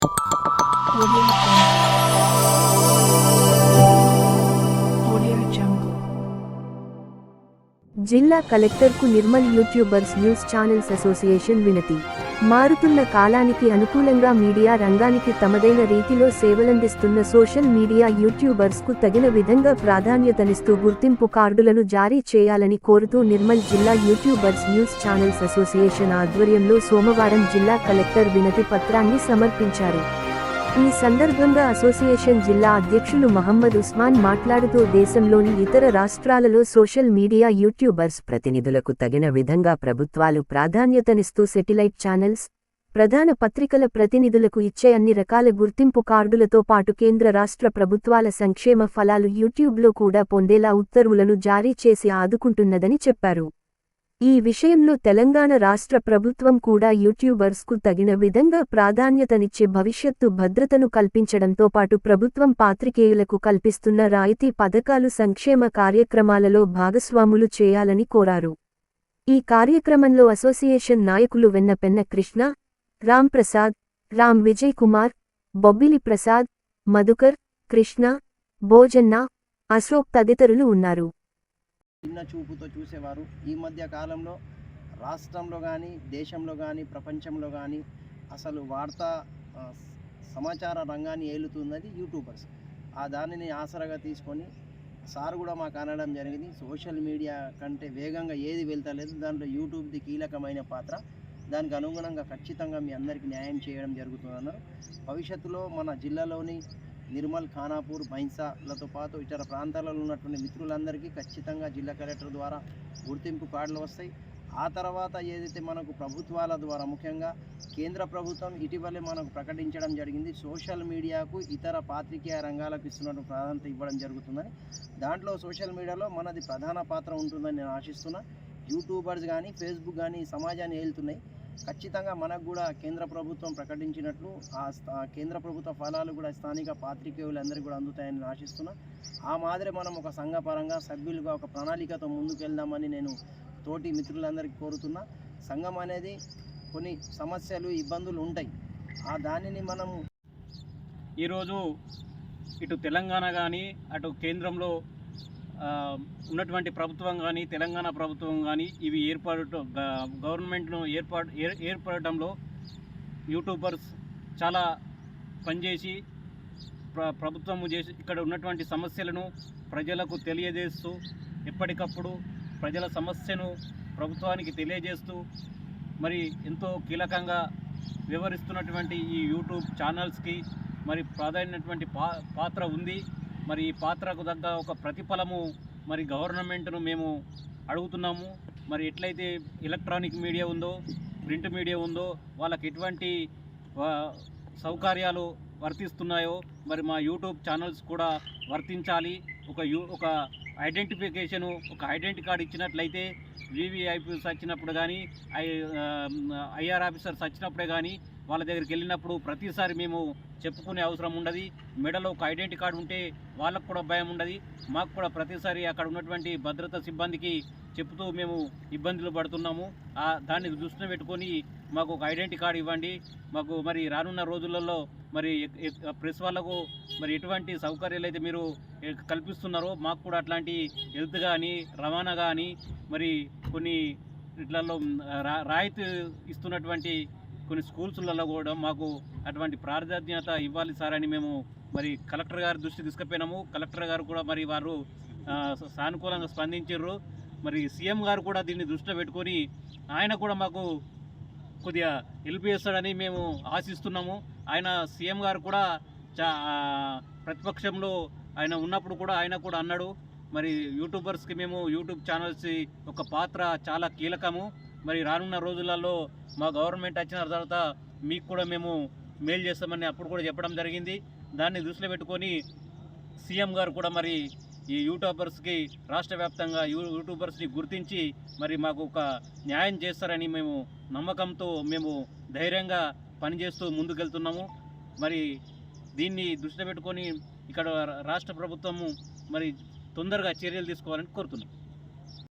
Audio Jungle. జిల్లా కలెక్టర్కు Nirmal YouTubers news channels association వినతి. మారుతున్న కాలానికి అనుకూలంగా మీడియా రంగానికి తమదైన రీతిలో సేవలందిస్తున్న సోషల్ మీడియా యూట్యూబర్స్కు తగిన విధంగా ప్రాధాన్యతనిస్తూ గుర్తింపు కార్డులను జారీ చేయాలని కోరుతూ నిర్మల్ జిల్లా యూట్యూబర్స్ న్యూస్ ఛానల్స్ అసోసియేషన్ ఆధ్వర్యంలో సోమవారం జిల్లా కలెక్టర్ వినతి పత్రాన్ని సమర్పించారు. ఈ సందర్భంగా అసోసియేషన్ జిల్లా అధ్యక్షులు మహమ్మద్ ఉస్మాన్ మాట్లాడుతూ దేశంలోని ఇతర రాష్ట్రాలలో సోషల్ మీడియా యూట్యూబర్స్ ప్రతినిధులకు తగిన విధంగా ప్రభుత్వాలు ప్రాధాన్యతనిస్తూ సెటిలైట్ ఛానల్స్, ప్రధాన పత్రికల ప్రతినిధులకు ఇచ్చే అన్ని రకాల గుర్తింపు కార్డులతో పాటు కేంద్ర రాష్ట్ర ప్రభుత్వాల సంక్షేమ ఫలాలు యూట్యూబ్లో కూడా పొందేలా ఉత్తర్వులను జారీ చేసి ఆదుకుంటున్నదని చెప్పారు. ఈ విషయంలో తెలంగాణ రాష్ట్ర ప్రభుత్వం కూడా యూట్యూబర్స్కు తగిన విధంగా ప్రాధాన్యతనిచ్చే భవిష్యత్తు భద్రతను కల్పించడంతో పాటు ప్రభుత్వం పాత్రికేయులకు కల్పిస్తున్న రాయితీ పథకాలు సంక్షేమ కార్యక్రమాలలో భాగస్వాములు చేయాలని కోరారు. ఈ కార్యక్రమంలో అసోసియేషన్ నాయకులు వెన్నపెన్న కృష్ణ, రామ్ ప్రసాద్, రామ్ విజయ్ కుమార్, బొబ్బిలి ప్రసాద్, మధుకర్, కృష్ణ, భోజన్న, అశోక్ తదితరులు ఉన్నారు. చిన్న చూపుతో చూసేవారు. ఈ మధ్య కాలంలో రాష్ట్రంలో కానీ దేశంలో కానీ ప్రపంచంలో కానీ అసలు వార్తా సమాచార రంగాన్ని ఏలుతున్నది యూట్యూబర్స్. ఆ దానిని ఆసరాగా తీసుకొని సార్ కూడా మాకు అనడం జరిగింది, సోషల్ మీడియా కంటే వేగంగా ఏది వెళ్తలేదు, దాంట్లో యూట్యూబ్ది కీలకమైన పాత్ర, దానికి అనుగుణంగా ఖచ్చితంగా మీ అందరికీ న్యాయం చేయడం జరుగుతుందన్నారు. భవిష్యత్తులో మన జిల్లాలోని నిర్మల్, ఖానాపూర్, బైన్సాలతో పాటు ఇతర ప్రాంతాలలో ఉన్నటువంటి మిత్రులందరికీ ఖచ్చితంగా జిల్లా కలెక్టర్ ద్వారా గుర్తింపు కార్డులు వస్తాయి. ఆ తర్వాత ఏదైతే మనకు ప్రభుత్వాల ద్వారా ముఖ్యంగా కేంద్ర ప్రభుత్వం ఇటీవలే మనకు ప్రకటించడం జరిగింది, సోషల్ మీడియాకు ఇతర పాత్రికేయ రంగాలకు ఇస్తున్నట్టు ప్రాధాన్యత ఇవ్వడం జరుగుతుందని. దాంట్లో సోషల్ మీడియాలో మనది ప్రధాన పాత్ర ఉంటుందని నేను ఆశిస్తున్నా. యూట్యూబర్స్ కానీ ఫేస్బుక్ కానీ సమాజాన్ని ఏలుతున్నాయి. ఖచ్చితంగా మనకు కూడా కేంద్ర ప్రభుత్వం ప్రకటించినట్లు ఆ కేంద్ర ప్రభుత్వ ఫలాలు కూడా స్థానిక పాత్రికేయులందరికీ కూడా అందుతాయని ఆశిస్తున్నా. ఆ మాదిరి మనం ఒక సంఘపరంగా సభ్యులుగా ఒక ప్రణాళికతో ముందుకు వెళ్దామని నేను తోటి మిత్రులందరికీ కోరుతున్నా. సంఘం అనేది కొన్ని సమస్యలు, ఇబ్బందులు ఉంటాయి. ఆ దానిని మనము ఈరోజు ఇటు తెలంగాణ కానీ అటు కేంద్రంలో ఉన్నటువంటి ప్రభుత్వం కానీ తెలంగాణ ప్రభుత్వం కానీ ఇవి గవర్నమెంట్ను ఏర్పడటంలో యూట్యూబర్స్ చాలా పనిచేసి ప్రభుత్వము చేసి ఇక్కడ ఉన్నటువంటి సమస్యలను ప్రజలకు తెలియజేస్తూ ఎప్పటికప్పుడు ప్రజల సమస్యను ప్రభుత్వానికి తెలియజేస్తూ మరి ఎంతో కీలకంగా వివరిస్తున్నటువంటి ఈ యూట్యూబ్ ఛానల్స్కి మరి ప్రాధాన్యమైనటువంటి పాత్ర ఉంది. మరి ఈ పాత్రకు తగ్గ ఒక ప్రతిఫలము మరి గవర్నమెంట్ను మేము అడుగుతున్నాము. మరి ఎట్లయితే ఎలక్ట్రానిక్ మీడియా ఉందో, ప్రింట్ మీడియా ఉందో వాళ్ళకి ఎటువంటి సౌకర్యాలు వర్తిస్తున్నాయో మరి మా యూట్యూబ్ ఛానల్స్ కూడా వర్తించాలి. ఒక ఐడెంటిఫికేషను, ఒక ఐడెంటిటీ కార్డు ఇచ్చినట్లయితే వివిఐపీస్ వచ్చినప్పుడు కానీ ఐఆర్ ఆఫీసర్స్ వచ్చినప్పుడే కానీ వాళ్ళ దగ్గరికి వెళ్ళినప్పుడు ప్రతిసారి మేము చెప్పుకునే అవసరం ఉండదు. మెడలో ఒక ఐడెంటిటీ కార్డు ఉంటే వాళ్ళకు కూడా భయం ఉండదు. మాకు కూడా ప్రతిసారి అక్కడ ఉన్నటువంటి భద్రతా సిబ్బందికి చెప్తూ మేము ఇబ్బందులు పడుతున్నాము. దాన్ని దృష్టిలో పెట్టుకొని మాకు ఒక ఐడెంటిటీ కార్డు ఇవ్వండి. మాకు మరి రానున్న రోజులలో మరి ప్రెస్ వాళ్ళకు మరి ఎటువంటి సౌకర్యాలు అయితే మీరు కల్పిస్తున్నారో మాకు కూడా అట్లాంటి హెల్త్ కానీ రవాణా కానీ మరి కొన్ని ఇట్లలో రాయితీ ఇస్తున్నటువంటి కొన్ని స్కూల్స్లలో కూడా మాకు అటువంటి ప్రాధాన్యత ఇవ్వాలి సార్ అని మేము మరి కలెక్టర్ గారి దృష్టి తీసుకుపోయినాము. కలెక్టర్ గారు కూడా మరి వారు సానుకూలంగా స్పందించారు. మరి సీఎం గారు కూడా దీన్ని దృష్టిలో పెట్టుకొని ఆయన కూడా మాకు కొద్దిగా హెల్ప్ చేస్తాడని మేము ఆశిస్తున్నాము. ఆయన సీఎం గారు కూడా ప్రతిపక్షంలో ఆయన ఉన్నప్పుడు కూడా ఆయన కూడా అన్నాడు, మరి యూట్యూబర్స్కి మేము యూట్యూబ్ ఛానల్స్ ఒక పాత్ర చాలా కీలకము. మరి రానున్న రోజులలో మా గవర్నమెంట్ వచ్చిన తర్వాత మీకు కూడా మేము మెయిల్ చేస్తామని అప్పుడు కూడా చెప్పడం జరిగింది. దాన్ని దృష్టిలో పెట్టుకొని సీఎం గారు కూడా మరి ఈ యూట్యూబర్స్కి రాష్ట్ర వ్యాప్తంగా యూట్యూబర్స్ని గుర్తించి మరి మాకు ఒక న్యాయం చేస్తారని మేము నమ్మకంతో మేము ధైర్యంగా పనిచేస్తూ ముందుకెళ్తున్నాము. మరి దీన్ని దృష్టిలో పెట్టుకొని ఇక్కడ రాష్ట్ర ప్రభుత్వము మరి తొందరగా చర్యలు తీసుకోవాలని కోరుతున్నాం.